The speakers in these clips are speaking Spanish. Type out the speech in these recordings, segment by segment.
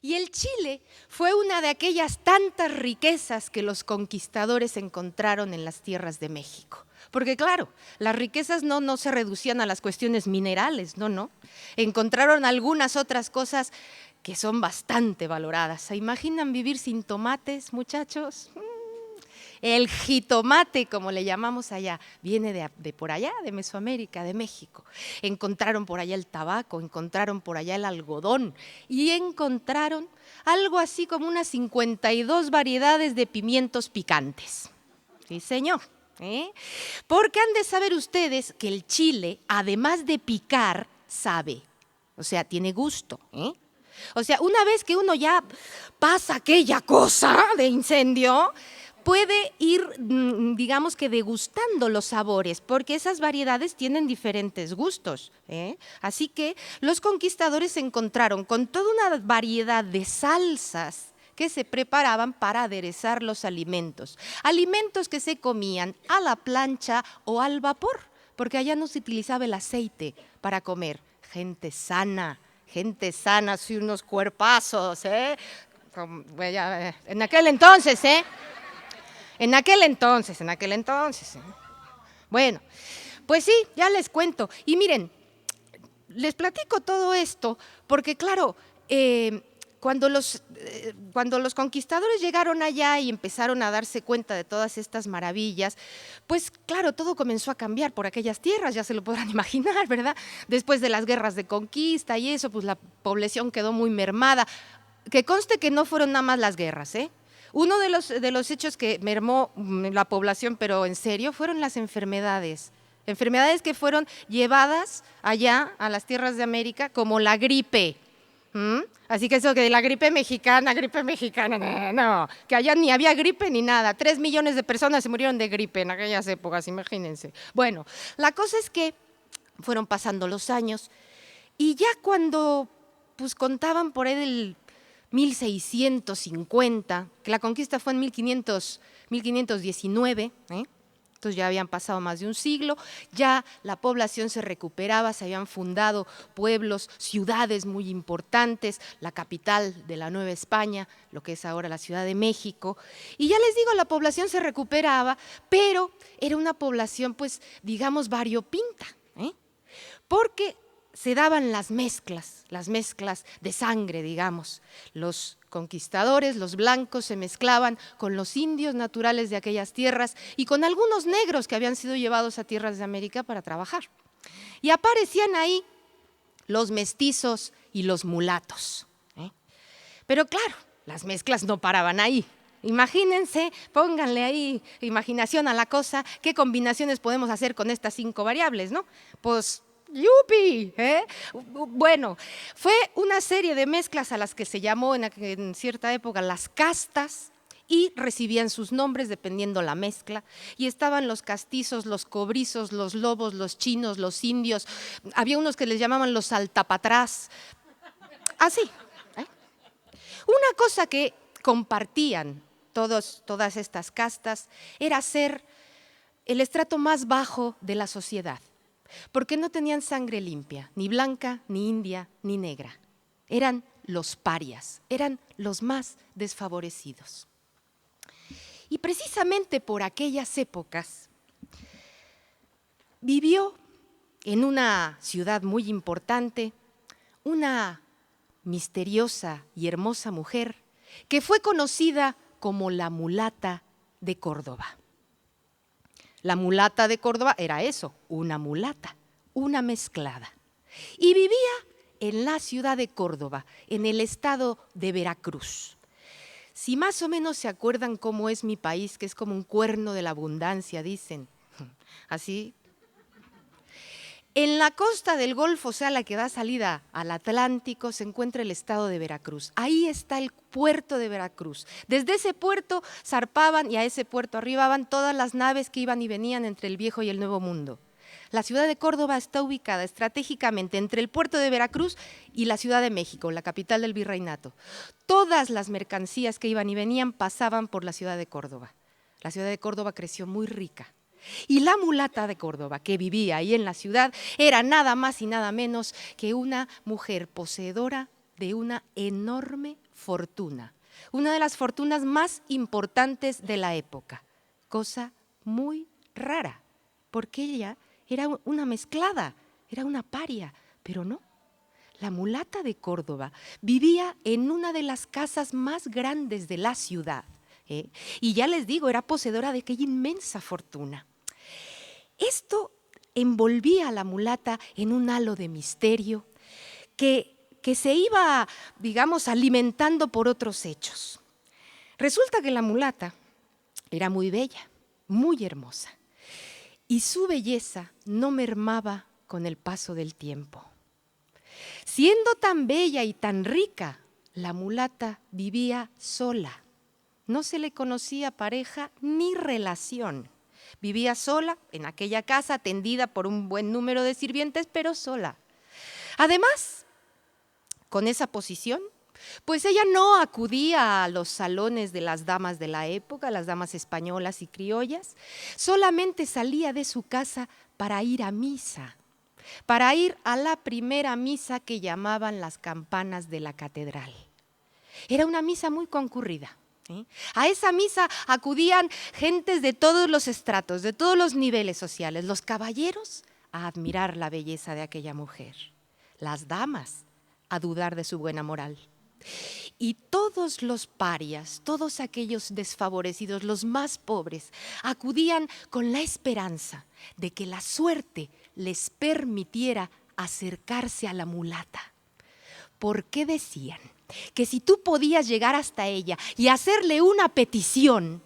Y el Chile fue una de aquellas tantas riquezas que los conquistadores encontraron en las tierras de México. Porque claro, las riquezas no se reducían a las cuestiones minerales, no. Encontraron algunas otras cosas que son bastante valoradas. ¿Se imaginan vivir sin tomates, muchachos? El jitomate, como le llamamos allá, viene de por allá, de Mesoamérica, de México. Encontraron por allá el tabaco, encontraron por allá el algodón y encontraron algo así como unas 52 variedades de pimientos picantes. Sí, señor. Porque han de saber ustedes que el chile, además de picar, sabe. O sea, tiene gusto. O sea, una vez que uno ya pasa aquella cosa de incendio, puede ir, digamos que degustando los sabores, porque esas variedades tienen diferentes gustos. Así que los conquistadores se encontraron con toda una variedad de salsas que se preparaban para aderezar los alimentos. Alimentos que se comían a la plancha o al vapor, porque allá no se utilizaba el aceite para comer. Gente sana, así unos cuerpazos, en aquel entonces, En aquel entonces. Bueno, pues sí, ya les cuento. Y miren, les platico todo esto porque, claro, cuando los conquistadores llegaron allá y empezaron a darse cuenta de todas estas maravillas, pues claro, todo comenzó a cambiar por aquellas tierras, ya se lo podrán imaginar, ¿verdad? Después de las guerras de conquista y eso, pues la población quedó muy mermada. Que conste que no fueron nada más las guerras, Uno de los hechos que mermó la población, pero en serio, fueron las enfermedades. Enfermedades que fueron llevadas allá a las tierras de América, como la gripe. Así que eso que la gripe mexicana, no, que allá ni había gripe ni nada. 3 millones de personas se murieron de gripe en aquellas épocas, imagínense. Bueno, la cosa es que fueron pasando los años y ya cuando pues contaban por ahí del 1650, que la conquista fue en 1519, entonces ya habían pasado más de un siglo, ya la población se recuperaba, se habían fundado pueblos, ciudades muy importantes, la capital de la Nueva España, lo que es ahora la Ciudad de México, y ya les digo, la población se recuperaba, pero era una población, pues, digamos, variopinta, porque se daban las mezclas de sangre, digamos. Los conquistadores, los blancos, se mezclaban con los indios naturales de aquellas tierras y con algunos negros que habían sido llevados a tierras de América para trabajar. Y aparecían ahí los mestizos y los mulatos. Pero claro, las mezclas no paraban ahí. Imagínense, pónganle ahí imaginación a la cosa, qué combinaciones podemos hacer con estas 5 variables, ¿no? Pues ¡yupi! Bueno, fue una serie de mezclas a las que se llamó en cierta época las castas y recibían sus nombres dependiendo la mezcla. Y estaban los castizos, los cobrizos, los lobos, los chinos, los indios. Había unos que les llamaban los saltapatrás. Así. Una cosa que compartían todas estas castas era ser el estrato más bajo de la sociedad. Porque no tenían sangre limpia, ni blanca, ni india, ni negra. Eran los parias, eran los más desfavorecidos. Y precisamente por aquellas épocas vivió en una ciudad muy importante una misteriosa y hermosa mujer que fue conocida como la mulata de Córdoba. La mulata de Córdoba era eso, una mulata, una mezclada. Y vivía en la ciudad de Córdoba, en el estado de Veracruz. Si más o menos se acuerdan cómo es mi país, que es como un cuerno de la abundancia, dicen. Así. En la costa del Golfo, o sea, la que da salida al Atlántico, se encuentra el estado de Veracruz. Ahí está el puerto de Veracruz. Desde ese puerto zarpaban y a ese puerto arribaban todas las naves que iban y venían entre el Viejo y el Nuevo Mundo. La ciudad de Córdoba está ubicada estratégicamente entre el puerto de Veracruz y la Ciudad de México, la capital del virreinato. Todas las mercancías que iban y venían pasaban por la ciudad de Córdoba. La ciudad de Córdoba creció muy rica. Y la mulata de Córdoba, que vivía ahí en la ciudad, era nada más y nada menos que una mujer poseedora de una enorme fortuna, una de las fortunas más importantes de la época, cosa muy rara, porque ella era una mezclada, era una paria, pero no. La mulata de Córdoba vivía en una de las casas más grandes de la ciudad, y ya les digo, era poseedora de aquella inmensa fortuna. Esto envolvía a la mulata en un halo de misterio que se iba, digamos, alimentando por otros hechos. Resulta que la mulata era muy bella, muy hermosa, y su belleza no mermaba con el paso del tiempo. Siendo tan bella y tan rica, la mulata vivía sola. No se le conocía pareja ni relación. Vivía sola en aquella casa, atendida por un buen número de sirvientes, pero sola. Además, con esa posición, pues ella no acudía a los salones de las damas de la época, las damas españolas y criollas, solamente salía de su casa para ir a misa, para ir a la primera misa que llamaban las campanas de la catedral. Era una misa muy concurrida. A esa misa acudían gentes de todos los estratos, de todos los niveles sociales, los caballeros a admirar la belleza de aquella mujer, las damas a dudar de su buena moral. Y todos los parias, todos aquellos desfavorecidos, los más pobres, acudían con la esperanza de que la suerte les permitiera acercarse a la mulata. Porque decían que si tú podías llegar hasta ella y hacerle una petición,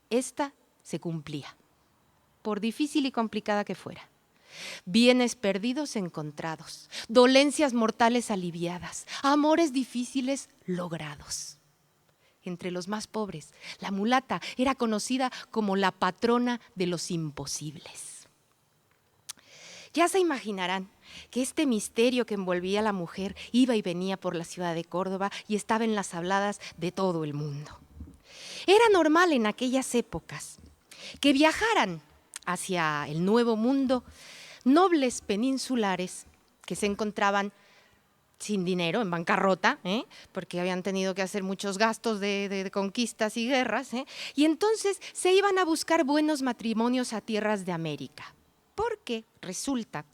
esta se cumplía, por difícil y complicada que fuera. Bienes perdidos encontrados, dolencias mortales aliviadas, amores difíciles logrados. Entre los más pobres, la mulata era conocida como la patrona de los imposibles. Ya se imaginarán que este misterio que envolvía a la mujer iba y venía por la ciudad de Córdoba y estaba en las habladas de todo el mundo. Era normal en aquellas épocas que viajaran hacia el Nuevo Mundo nobles peninsulares que se encontraban sin dinero, en bancarrota, porque habían tenido que hacer muchos gastos de conquistas y guerras, y entonces se iban a buscar buenos matrimonios a tierras de América. Porque resulta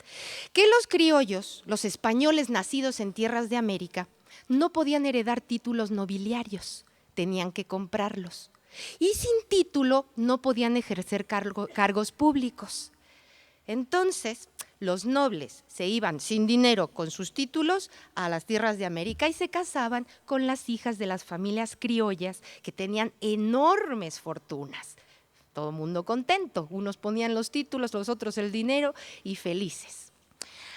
que los criollos, los españoles nacidos en tierras de América, no podían heredar títulos nobiliarios, tenían que comprarlos. Y sin título no podían ejercer cargos públicos. Entonces, los nobles se iban sin dinero con sus títulos a las tierras de América y se casaban con las hijas de las familias criollas que tenían enormes fortunas. Todo el mundo contento, unos ponían los títulos, los otros el dinero y felices.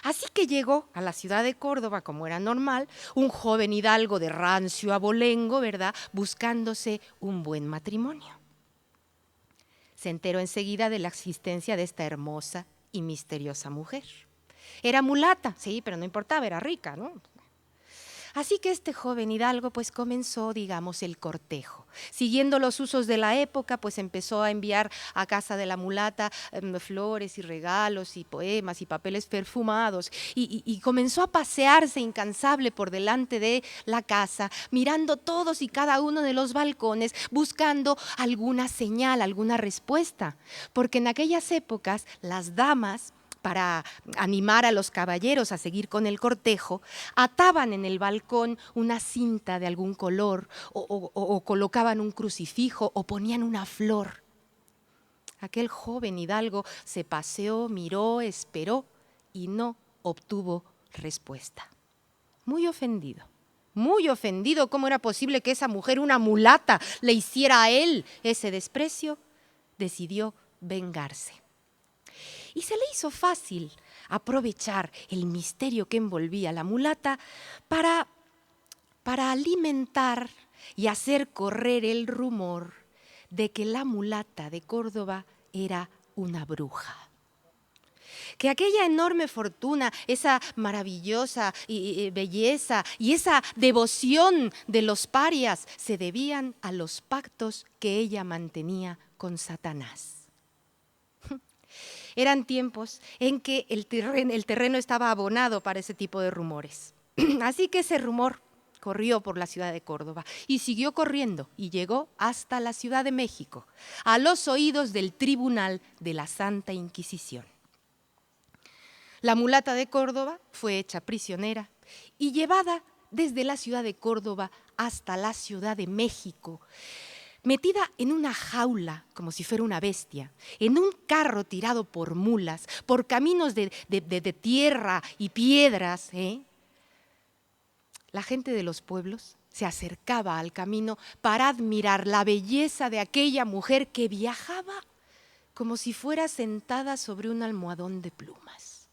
Así que llegó a la ciudad de Córdoba, como era normal, un joven hidalgo de rancio abolengo, ¿verdad?, buscándose un buen matrimonio. Se enteró enseguida de la existencia de esta hermosa y misteriosa mujer. Era mulata, sí, pero no importaba, era rica, ¿no? Así que este joven hidalgo pues comenzó, digamos, el cortejo. Siguiendo los usos de la época, pues empezó a enviar a casa de la mulata flores y regalos y poemas y papeles perfumados y comenzó a pasearse incansable por delante de la casa, mirando todos y cada uno de los balcones, buscando alguna señal, alguna respuesta. Porque en aquellas épocas las damas, para animar a los caballeros a seguir con el cortejo, ataban en el balcón una cinta de algún color o colocaban un crucifijo o ponían una flor. Aquel joven hidalgo se paseó, miró, esperó y no obtuvo respuesta. Muy ofendido, ¿cómo era posible que esa mujer, una mulata, le hiciera a él ese desprecio? Decidió vengarse. Y se le hizo fácil aprovechar el misterio que envolvía a la mulata para alimentar y hacer correr el rumor de que la mulata de Córdoba era una bruja. Que aquella enorme fortuna, esa maravillosa belleza y esa devoción de los parias se debían a los pactos que ella mantenía con Satanás. Eran tiempos en que el terreno estaba abonado para ese tipo de rumores. Así que ese rumor corrió por la ciudad de Córdoba y siguió corriendo y llegó hasta la Ciudad de México, a los oídos del Tribunal de la Santa Inquisición. La mulata de Córdoba fue hecha prisionera y llevada desde la ciudad de Córdoba hasta la Ciudad de México, metida en una jaula como si fuera una bestia, en un carro tirado por mulas, por caminos de tierra y piedras. La gente de los pueblos se acercaba al camino para admirar la belleza de aquella mujer que viajaba como si fuera sentada sobre un almohadón de plumas.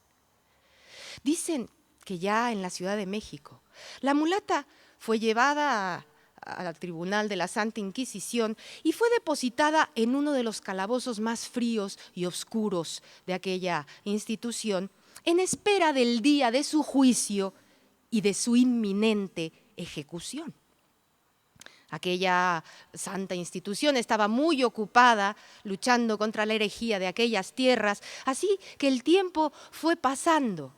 Dicen que ya en la Ciudad de México, la mulata fue llevada al Tribunal de la Santa Inquisición y fue depositada en uno de los calabozos más fríos y oscuros de aquella institución, en espera del día de su juicio y de su inminente ejecución. Aquella santa institución estaba muy ocupada luchando contra la herejía de aquellas tierras, así que el tiempo fue pasando,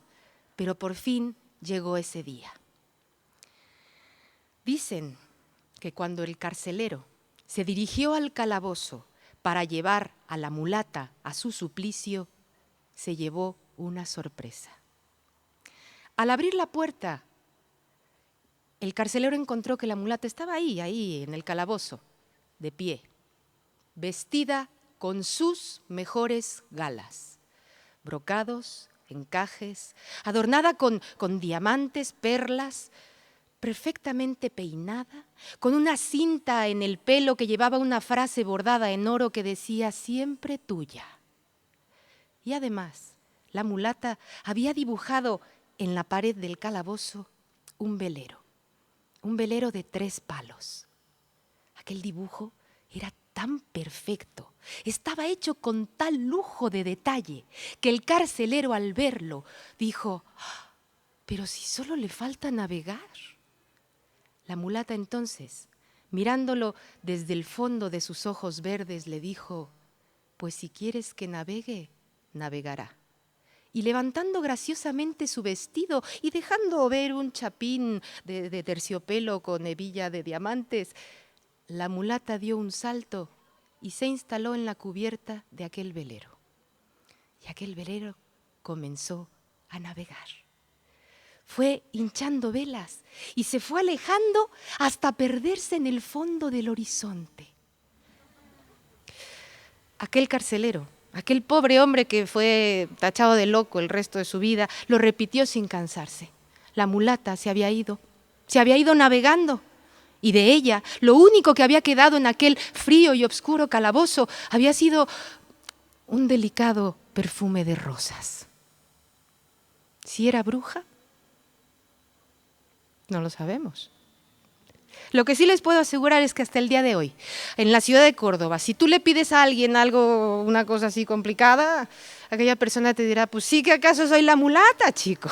pero por fin llegó ese día. Dicen que cuando el carcelero se dirigió al calabozo para llevar a la mulata a su suplicio, se llevó una sorpresa. Al abrir la puerta, el carcelero encontró que la mulata estaba ahí en el calabozo, de pie, vestida con sus mejores galas, brocados, encajes, adornada con diamantes, perlas, perfectamente peinada, con una cinta en el pelo que llevaba una frase bordada en oro que decía siempre tuya. Y además, la mulata había dibujado en la pared del calabozo un velero de 3 palos. Aquel dibujo era tan perfecto, estaba hecho con tal lujo de detalle, que el carcelero al verlo dijo, pero si solo le falta navegar. La mulata entonces, mirándolo desde el fondo de sus ojos verdes, le dijo, pues si quieres que navegue, navegará. Y levantando graciosamente su vestido y dejando ver un chapín de terciopelo con hebilla de diamantes, la mulata dio un salto y se instaló en la cubierta de aquel velero. Y aquel velero comenzó a navegar. Fue hinchando velas y se fue alejando hasta perderse en el fondo del horizonte. Aquel carcelero, aquel pobre hombre que fue tachado de loco el resto de su vida, lo repitió sin cansarse. La mulata se había ido navegando. Y de ella, lo único que había quedado en aquel frío y oscuro calabozo había sido un delicado perfume de rosas. ¿Si era bruja? No lo sabemos. Lo que sí les puedo asegurar es que hasta el día de hoy, en la ciudad de Córdoba, si tú le pides a alguien algo, una cosa así complicada, aquella persona te dirá, pues sí que acaso soy la mulata, chico.